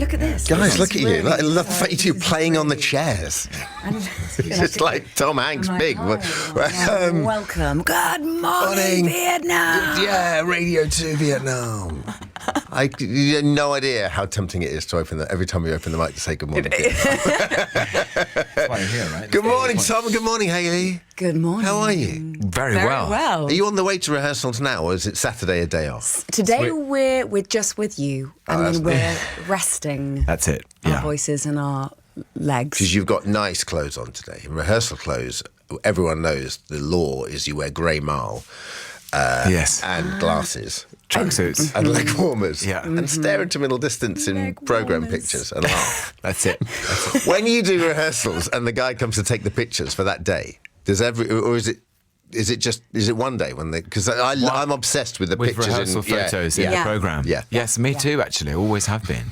Look at this. Guys, look at you. Really I love the fact you two playing on the chairs. It's just like Tom Hanks, big. Welcome. Good morning, Vietnam. Yeah, Radio 2 Vietnam. You have no idea how tempting it is to open every time you open the mic to say good morning. That's why you're here, right? Good morning, Tom. Good morning, Hayley. Good morning. How are you? Very well. Are you on the way to rehearsals now, or is it Saturday a day off? Today we're just with you, and then we're resting. That's it. Our voices and our legs. Because you've got nice clothes on today. In rehearsal clothes, everyone knows the law is you wear grey marl. Yes. And glasses. Tracksuits. And leg warmers. Yeah. And stare into middle distance in Leg programme warmers. pictures and laugh. That's it. When you do rehearsals and the guy comes to take the pictures for that day, is it one day when they? Because I'm obsessed with the With pictures rehearsal photos in the programme. Yeah. Yes, me too. Actually, always have been.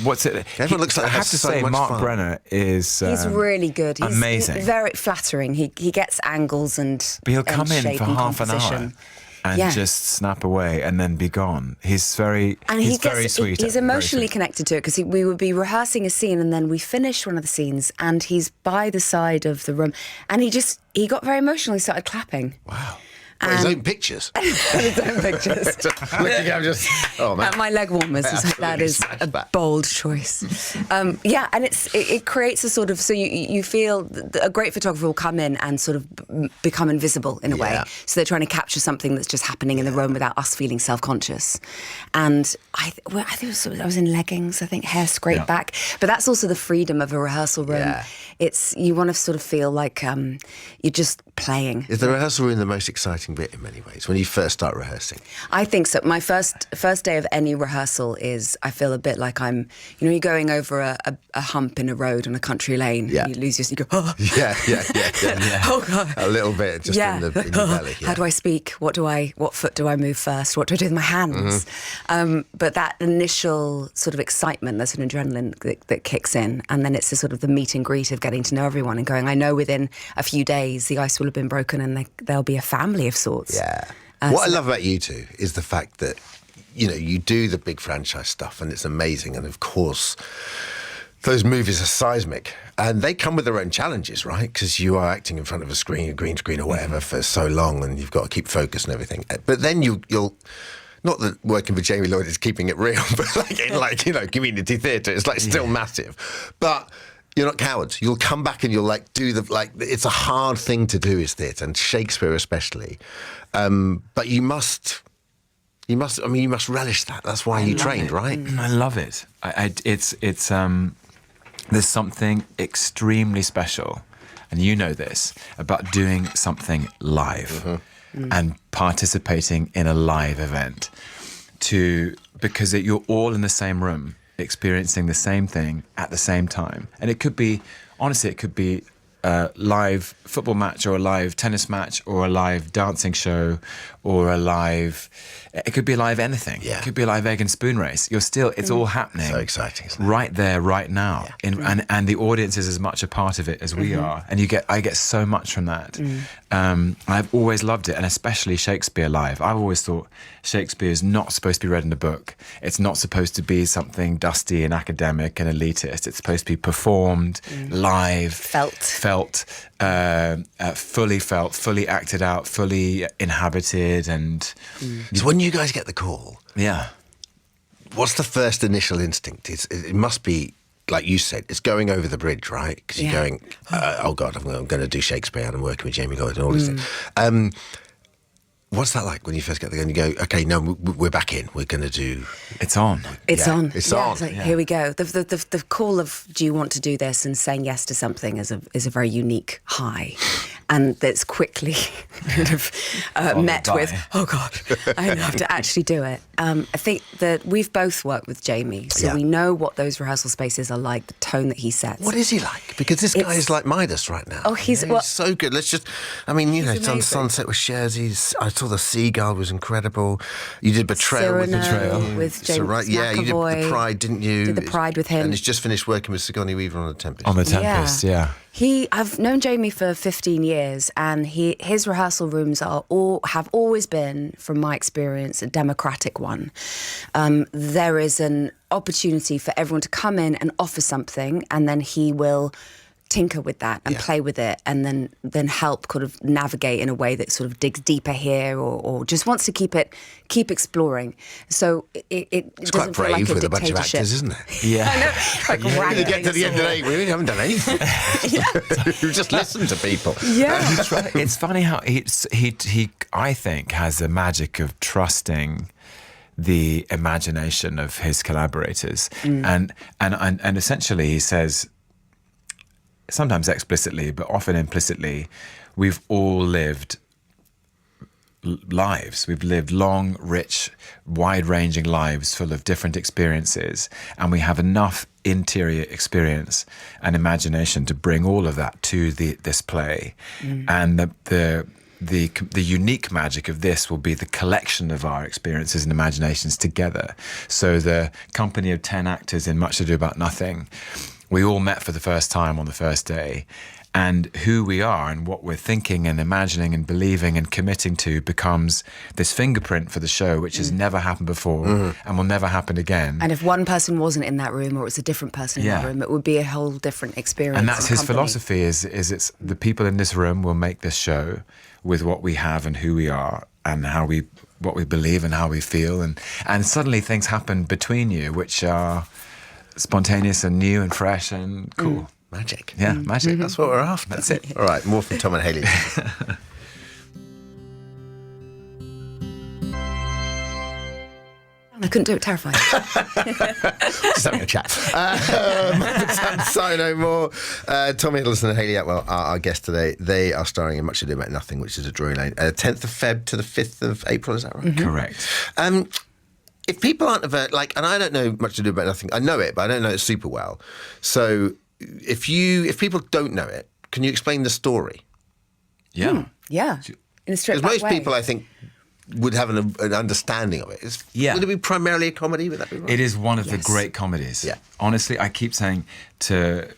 What's it? Everyone looks like I they have to so say, much Mark fun. Brenner is. He's really good. He's amazing. Very flattering. He gets angles and. But he'll come in shape for and half an hour composition. and just snap away and then be gone. He's very. And he's very sweet. He's very emotionally sweet. connected to it because we would be rehearsing a scene and then we finished one of the scenes and he's by the side of the room and he got very emotional. He started clapping. Wow. His own pictures. His own pictures. Looking at just. Oh man. At my leg warmers, that is a bold choice. And it creates a sort of, so you feel a great photographer will come in and sort of become invisible in a way. So they're trying to capture something that's just happening in the room without us feeling self-conscious. And I think I was in leggings, I think hair scraped back. But that's also the freedom of a rehearsal room. Yeah. You want to sort of feel like you're just playing. Is the rehearsal room the most exciting bit in many ways when you first start rehearsing? I think so. My first day of any rehearsal is I feel a bit like you're going over a hump in a road on a country lane. Yeah. And you lose you go, oh. Yeah. Oh God. A little bit just in the belly. Yeah. How do I speak? What foot do I move first? What do I do with my hands? But that initial sort of excitement, there's an adrenaline that kicks in, and then it's the sort of the meet and greet of getting to know everyone and going, I know within a few days the ice will have been broken and there'll be a family of sorts. Yeah. What I love about you two is the fact that, you do the big franchise stuff and it's amazing. And of course, those movies are seismic and they come with their own challenges, right? Because you are acting in front of a green screen or whatever for so long and you've got to keep focus and everything. But then you'll not that working with Jamie Lloyd is keeping it real, but in community theatre, it's still massive. But you're not cowards. You'll come back and you'll do it's a hard thing to do is theatre, and Shakespeare especially. But you must relish that. That's why you trained, right? I love it. It's there's something extremely special, and you know this, about doing something live and participating in a live event. Because you're all in the same room, experiencing the same thing at the same time. And it could be a live football match or a live tennis match or a live dancing show or it could be a live anything. Yeah. It could be a live egg and spoon race. It's all happening. So exciting, isn't it? Right there, right now. Yeah. And the audience is as much a part of it as we are. And I get so much from that. I've always loved it, and especially Shakespeare live. I've always thought Shakespeare is not supposed to be read in a book. It's not supposed to be something dusty and academic and elitist. It's supposed to be performed live. Felt, fully acted out, fully inhabited. And So when you guys get the call, yeah, what's the first initial instinct? It must be, like you said, it's going over the bridge, right? Because you're going, oh God, I'm going to do Shakespeare and I'm working with Jamie Lloyd and all this thing. What's that like when you first get there and you go, okay, no, we're back in. We're going to do... It's on. It's on. It's on. It's like, here we go. The call of, do you want to do this, and saying yes to something is a very unique high. And that's quickly kind of met with, oh God, I have to actually do it. I think that we've both worked with Jamie, so we know what those rehearsal spaces are like, the tone that he sets. What is he like? Because this guy is like Midas right now. Oh, he's so good. Let's just, he's done Sunset with Shares. I saw saw The Seagull was incredible. You did Betrayal with Cyrano with James yeah, you did McAvoy. The Pride, didn't you? Did The Pride with him. And he's just finished working with Sigourney Weaver on The Tempest. On The Tempest, yeah. I've known Jamie for 15 years, and his rehearsal rooms have always been, from my experience, a democratic one. There is an opportunity for everyone to come in and offer something, and then he will tinker with that and play with it, and then help kind of navigate in a way that sort of digs deeper here, or just wants to keep exploring. So it's quite doesn't feel brave like a with a bunch of dictatorship. actors, isn't it? Yeah. I know. Like You get to the end of the day. day, we really haven't done anything. We've just listened to people. Yeah. It's funny how he I think has the magic of trusting the imagination of his collaborators, and essentially he says, sometimes explicitly but often implicitly, we've all lived lives. We've lived long, rich, wide-ranging lives full of different experiences, and we have enough interior experience and imagination to bring all of that to this play. And the unique magic of this will be the collection of our experiences and imaginations together. So the company of 10 actors in Much Ado About Nothing, we all met for the first time on the first day, and who we are and what we're thinking and imagining and believing and committing to becomes this fingerprint for the show, which has never happened before and will never happen again. And if one person wasn't in that room, or it was a different person in that room, it would be a whole different experience. And that's his company. philosophy is it's the people in this room will make this show with what we have and who we are and what we believe and how we feel, and suddenly things happen between you which are spontaneous and new and fresh and cool. Magic. Yeah, magic. That's what we're after. That's it. All right, more from Tom and Hayley. I couldn't do it. Terrifying. Just having a chat. Say no more. Tom Hiddleston and Hayley Atwell are our guests today. They are starring in Much Ado About Nothing, which is a Drury Lane. 10th of Feb to the 5th of April, is that right? Correct. If people aren't and I don't know Much Ado About Nothing, I know it, but I don't know it super well. So if people don't know it, can you explain the story? Yeah. Yeah. In a straight Because most way. people, I think, would have an understanding of it. Would it be primarily a comedy? Would that be right? It is one of the great comedies. Yeah. Honestly, I keep saying to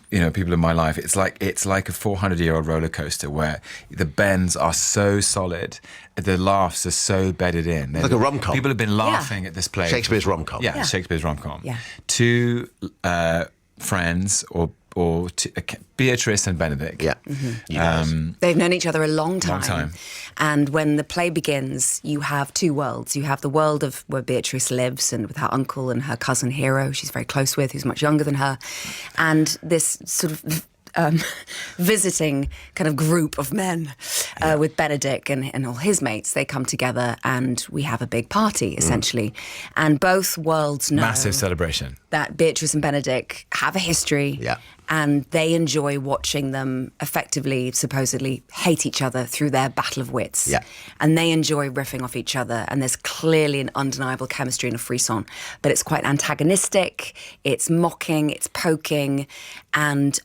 people in my life, it's like a 400-year-old roller coaster where the bends are so solid, the laughs are so bedded in. Like a rom-com. People have been laughing at this play. Shakespeare's rom-com. Yeah, Shakespeare's rom-com. Yeah. Two friends or Beatrice and Benedict. Yeah. You guys. They've known each other a long time. Long time. And when the play begins, you have two worlds. You have the world of where Beatrice lives and with her uncle and her cousin Hero, she's very close with, who's much younger than her. And this sort of visiting kind of group of men with Benedict and all his mates. They come together and we have a big party, essentially. And both worlds know Massive celebration. that Beatrice and Benedict have a history. Yeah. And they enjoy watching them effectively, supposedly, hate each other through their battle of wits. Yeah. And they enjoy riffing off each other. And there's clearly an undeniable chemistry and a frisson. But it's quite antagonistic, it's mocking, it's poking, and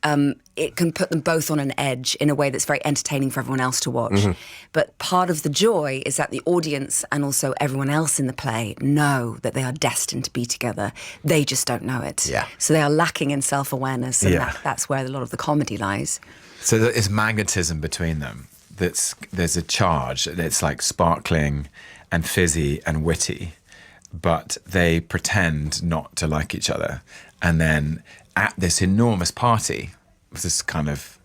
it can put them both on an edge in a way that's very entertaining for everyone else to watch. But part of the joy is that the audience and also everyone else in the play know that they are destined to be together. They just don't know it. Yeah. So they are lacking in self-awareness, and Yeah. that's where a lot of the comedy lies. So there is magnetism between them. There's a charge that's like sparkling and fizzy and witty, but they pretend not to like each other. And then at this enormous party, with this kind of,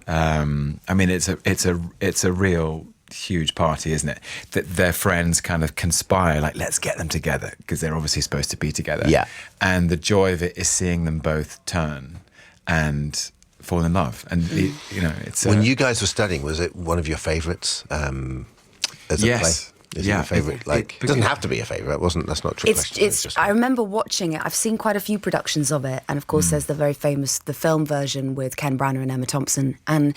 it's a real huge party, isn't it? That their friends kind of conspire, like, let's get them together, because they're obviously supposed to be together. Yeah. And the joy of it is seeing them both turn and fall in love. And, it's... When you guys were studying, was it one of your favourites as a Yes. play? Is it your favourite? It doesn't have to be a favourite. That's not a trick question. I remember watching it. I've seen quite a few productions of it, and of course, there's the very famous film version with Ken Branagh and Emma Thompson. And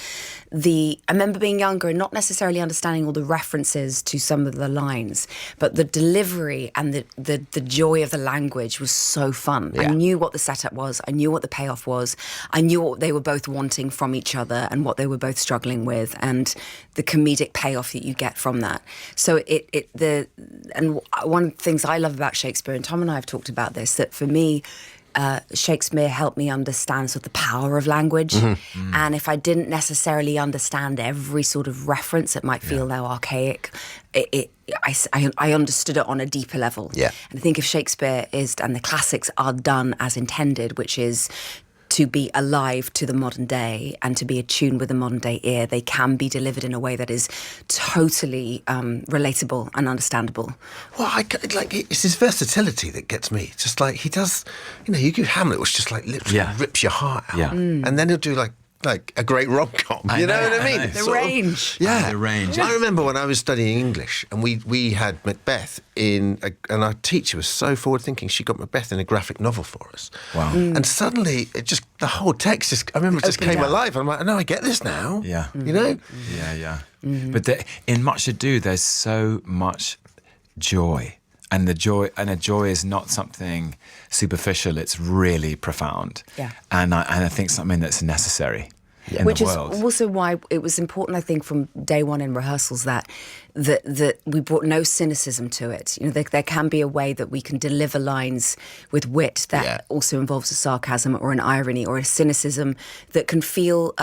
I remember being younger and not necessarily understanding all the references to some of the lines, but the delivery and the joy of the language was so fun. Yeah. I knew what the setup was. I knew what the payoff was. I knew what they were both wanting from each other and what they were both struggling with, and the comedic payoff that you get from that. So and one of the things I love about Shakespeare, and Tom and I have talked about this, that for me, Shakespeare helped me understand sort of the power of language. And if I didn't necessarily understand every sort of reference that might feel now archaic, I understood it on a deeper level. Yeah. And I think if Shakespeare and the classics are done as intended, which is to be alive to the modern day and to be attuned with the modern day ear, they can be delivered in a way that is totally relatable and understandable. Well, it's his versatility that gets me. It's just like he does, you do Hamlet, which just like literally rips your heart out. Yeah. And then he'll do like a great rom-com. You know what I mean? The range. The range. I remember when I was studying English and we had Macbeth and our teacher was so forward-thinking, she got Macbeth in a graphic novel for us. Wow. And suddenly, the whole text I remember it just came alive. I'm like, no, I get this now. Yeah. You know? Yeah. But in Much Ado, there's so much joy. And a joy is not something superficial. It's really profound. Yeah. And I think something that's necessary in Which the world. Which is also why it was important, I think, from day one in rehearsals that we brought no cynicism to it. There can be a way that we can deliver lines with wit that also involves a sarcasm or an irony or a cynicism that can feel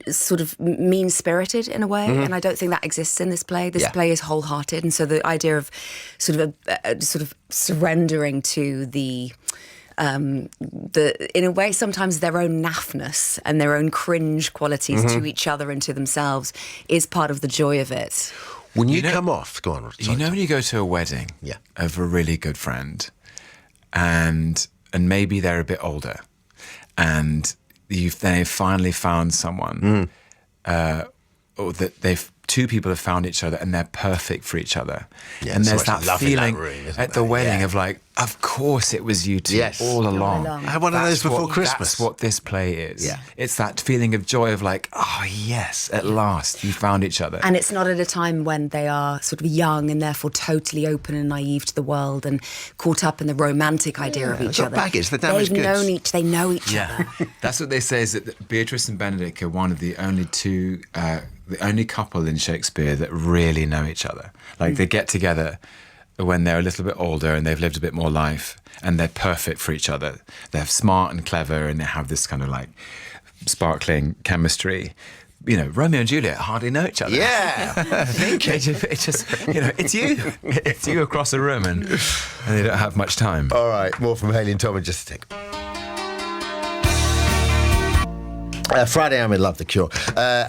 sort of mean-spirited in a way, and I don't think that exists in this play. This play is wholehearted, and so the idea of sort of surrendering to the in a way sometimes their own naffness and their own cringe qualities to each other and to themselves is part of the joy of it. When you come off, go on. Sorry, when you go to a wedding of a really good friend, and maybe they're a bit older, and they've finally found someone, or that two people have found each other and they're perfect for each other. Yeah, and there's that feeling at the wedding of like, of course it was you two all along. I had one of those before Christmas. That's what this play is. Yeah. It's that feeling of joy of like, oh yes, at last you found each other. And it's not at a time when they are sort of young and therefore totally open and naive to the world and caught up in the romantic idea of each other. Baggage, the damaged goods. They know each other. That's what they say, is that Beatrice and Benedict are one of the only two, the only couple in Shakespeare that really know each other. Like they get together when they're a little bit older and they've lived a bit more life and they're perfect for each other. They're smart and clever and they have this kind of like sparkling chemistry. Romeo and Juliet hardly know each other. Yeah. It's just, it's you. It's you across a room and they don't have much time. All right, more from Hayley and Tom in just a tick. Friday, I'm in love, The Cure.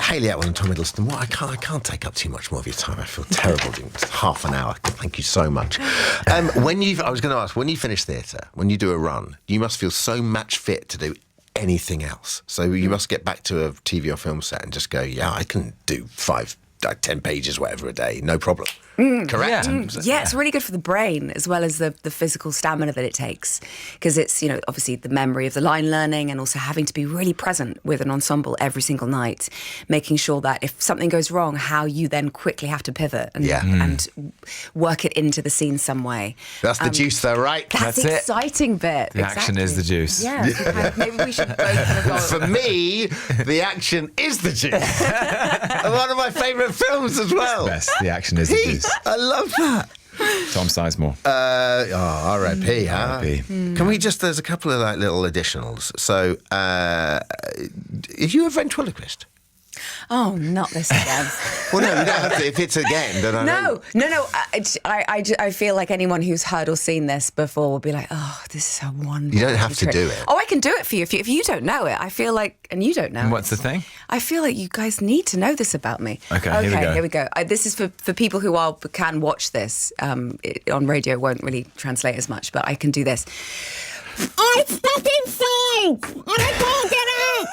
Hayley Atwell and Tom Hiddleston. I can't take up too much more of your time. I feel terrible doing half an hour. Thank you so much. I was going to ask, when you finish theatre, when you do a run, you must feel so match fit to do anything else. So you must get back to a TV or film set and just go, I can do 10 pages, whatever a day, no problem. Correct? Yeah, it's really good for the brain as well as the physical stamina that it takes, because it's, obviously the memory of the line learning and also having to be really present with an ensemble every single night, making sure that if something goes wrong, how you then quickly have to pivot and work it into the scene some way. That's the juice though, right? That's the exciting bit. The action is the juice. Yeah, maybe we should both For me, the action is the juice. One of my favourite films as well. Best, the action is the juice. I love that. Tom Sizemore. R.I.P. Huh? R.I.P. Can we there's a couple of little additionals. So, are you a ventriloquist? Oh, not this again. Well, no, you don't have to. If it's again, then I know. No. I feel like anyone who's heard or seen this before will be like, oh, this is a wonderful. You don't have to do it. Oh, I can do it for you. If you don't know it, I feel like, and you don't know. And what's the thing? I feel like you guys need to know this about me. Okay, here we go. This is for people who can watch this. On radio, it won't really translate as much, but I can do this. I'm stuck inside and I can't get out.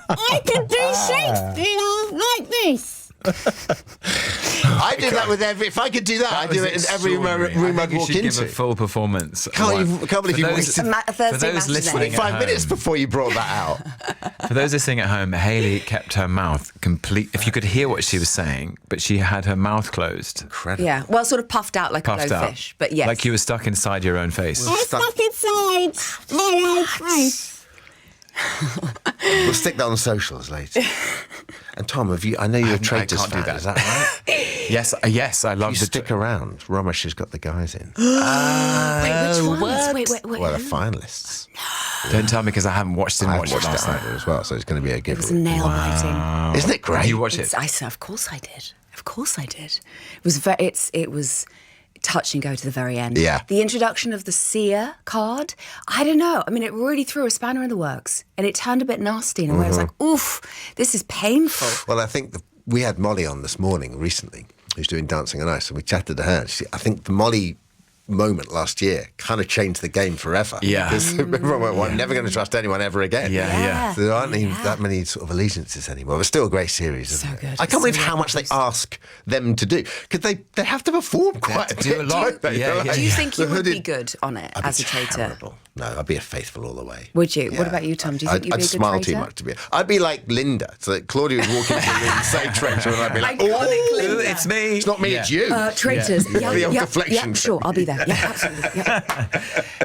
I can do Shakespeare like this. I do that with every. If I could do that, I'd do it in every room I'd walk give a into. full performance. Can't believe you wasted A Thursday matinee. listening at 5 minutes home, before you brought that out. For those listening at home, Hayley kept her mouth complete. If you could hear what she was saying, but she had her mouth closed. Incredible. Yeah, well, sort of puffed out like Puffed a out. blowfish, but yes. Like you were stuck inside your own face. Stuck inside my own face. We'll stick that on socials later. And Tom, I know you're a Traitors can't do fan. that. Is that right? Yes, I love You the stick around. Ramesh has got the guys in. Wait, which ones? Wait. Well, the finalists. Don't tell me because I haven't watched it. I Watched it watched last it night. either as well, so it's going to be a It was giveaway. nail biting. Isn't it great? You watch it. Of course I did. Of course I did. It was touch and go to the very end. Yeah. The introduction of the seer card, I don't know. I mean, it really threw a spanner in the works, and it turned a bit nasty in a way. I was like, oof, this is painful. Well, I think we had Molly on this morning recently, who's doing Dancing on Ice, and we chatted to her. I think the Molly moment last year kind of changed the game forever. Yeah. Because everyone went, well, I'm never going to trust anyone ever again. Yeah. So there aren't even that many sort of allegiances anymore. It's still a great series, isn't it? good. I can't believe So how much they good. ask them to do. Because they have to perform quite a to do bit, a lot. don't they? Yeah, They're yeah. Do you think you the would be hooded- good on it I'd be as a traitor? terrible. No, I'd be a faithful all the way. Would you? What about you, Tom? Do you think you'd be a I'd good smile traitor? too much to be. I'd be like Linda. So that Claudia would walk into the room and say traitor, and I'd be like, Iconic oh, Linda. It's me. it's not me, it's you. Traitors. Yeah, The old yeah, deflection yeah, sure, I'll be there. Yeah, absolutely. Yeah.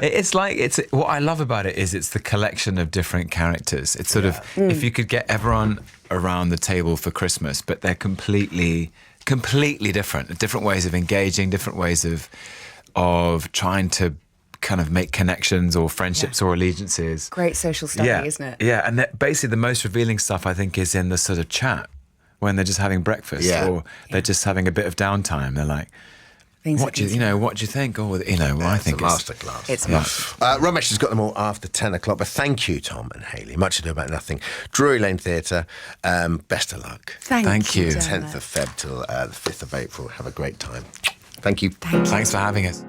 It's what I love about it is it's the collection of different characters. It's sort of if you could get everyone around the table for Christmas, but they're completely different ways of engaging, different ways of trying to kind of make connections or friendships or allegiances. Great social study, isn't it? Yeah, and basically the most revealing stuff I think is in the sort of chat when they're just having breakfast or they're just having a bit of downtime. They're like, Things what do you think? Or I think it's a masterclass. It's masterclass. Ramesh has got them all after 10 o'clock. But thank you, Tom and Hayley. Much ado about nothing. Drury Lane Theatre. Best of luck. Thank you. Dermot. 10th of Feb till the 5th of April. Have a great time. Thank you. Thank you. Thanks for having us.